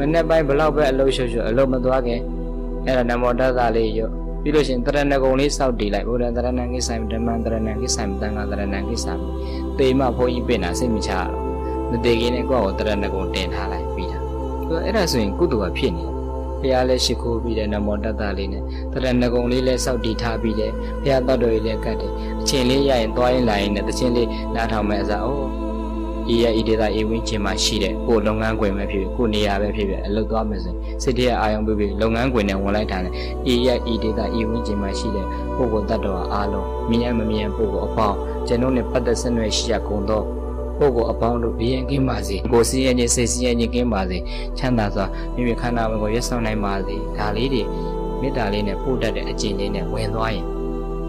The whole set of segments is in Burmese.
မနေ့ပိုင်းဘလောက်ပဲအလုပ်ရှုပ်ရှုပ်အလုပ်မသွားခင်အဲ့ဒါနမောတသလေးရောပြီးလို့ရှိရင်တရဏဂုံလေးစောက်တည်လိုက်ဘုရားတရဏံကိဆိုင်ဓမ္မံတရဏံကိဆိုင်တန်ခါတရဏံကိဆိုင်တေမဘုန်းကြီးပြင်တာစိတ်မချတော့မသေးခင်နဲ့ကိုယ့်ကိုတရဏဂုံတင်ထားလိုက်ပြီးတာအဲ့ဒါဆိုရင်ကုသိုလ်ကဖြစ်နေဘုရားလည်းရှိခိုးပြီးတယ်နမောတသလေးနဲ့တရဏဂုံလေးလည်းစောက်တည်ထားပြီးတယ်ဘုရားတော်တော်ကြီးလည်းကတ်တယ်အချိန်လေးရရင်သွားရင်လာရင်နဲ့တခြင်းလေးနားထောင်မဲ့အစားဤရဤဒေတာဤဝင်းချင်းမှာရှိတဲ့ကိုလုပ်ငန်းခွင်ပဲဖြစ်ဖြစ်ကိုနေရာပဲဖြစ်ဖြစ်အလုပ်သွားမယ်ဆိုရင်စိတ်တရအာရုံပြီးလုပ်ငန်းခွင်နဲ့ဝင်လိုက်တာနဲ့ဤရဤဒေတာဤဝင်းချင်းမှာရှိတဲ့ပုဂ္ဂိုလ်တ attva အားလုံးမြင်ရမမြင်ပုဂ္ဂိုလ်အပေါင်းကျွန်ုပ်နဲ့ပတ်သက်ဆက်နွယ်ရှိရကုန်သောပုဂ္ဂိုလ်အပေါင်းတို့ဘီရင်ကင်းပါစေကိုယ်စီရင်ခြင်းစိတ်စီရင်ခြင်းကင်းပါစေချမ်းသာစွာမိမိခန္ဓာဝင်ကိုရွတ်ဆောင်နိုင်ပါစေဒါလေးတွေမေတ္တာလေးနဲ့ပို့တတ်တဲ့အကျင့်လေးနဲ့ဝင်သွားရင်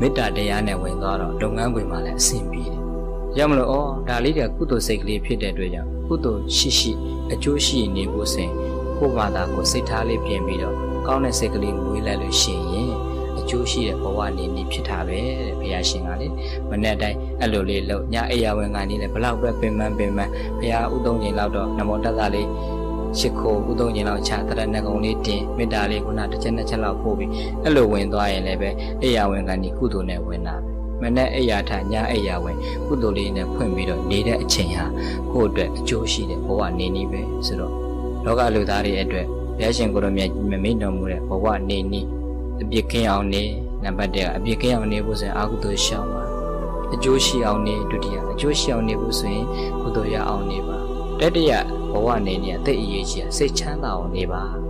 မေတ္တာတရားနဲ့ဝင်သွားတော့လုပ်ငန်းခွင်မှာလည်းအဆင်ပြေတယ်ရမလို့ဒါလေးတွေကကုသိုလ်စိတ်ကလေးဖြစ်တဲ့အတွက်ကြောင့်ကုသိုလ်ရှိအကျိုးရှိနေဖို့စဉ်ကိုယ်ဘာသာကိုစိတ်ထားလေးပြင်ပြီးတော့ကောင်းတဲ့စိတ်ကလေးမွေးလိုက်လို့ရှိရင်အကျိုးရှိတဲ့ဘဝနေဖြစ်တာပဲတဲ့ဘုရားရှင်ကလေမနေ့တိုင်းအဲ့လိုလေးလို့ညအိယာဝင်ကနေလည်းဘလောက်ပဲပင်ပန်းဘုရားဥသုံးချိန်လောက်တော့နမောတသလေးရှိခိုးဥသုံးချိန်လောက်ချတရဏဂုံလေးတင်မေတ္တာလေးခုနတစ်ချက်နှစ်ချက်လောက်ပို့ပြီးအဲ့လိုဝင်သွားရင်လည်းပဲအိယာဝင်ကနေကုသိုလ်နဲ့ဝင်တာမနဲ့အိယာထညအိယာဝင်ကုသိုလ်လေးနဲ့ဖွင့်ပြီးတော့နေတဲ့အချိန်ဟာကိုယ့်အတွက်အကျိုးရှိတဲ့ဘဝနေနည်းပဲဆိုတော့လောကလူသားတွေအတွက်ဘုရားရှင်ကိုရောမြတ်မမေ့တော်မူတဲ့ဘဝနေနည်းအပြစ်ကင်းအောင်နေနံပါတ်1ကအပြစ်ကင်းအောင်နေဖို့ဆိုရင်အာဟုသိုလ်ရှောင်ပါအကျိုးရှိအောင်နေဒုတိယအကျိုးရှိအောင်နေဖို့ဆိုရင်ကုသိုလ်ရအောင်နေပါတတိယဘဝနေနည်းအသိအရေးကြီးစိတ်ချမ်းသာအောင်နေပါ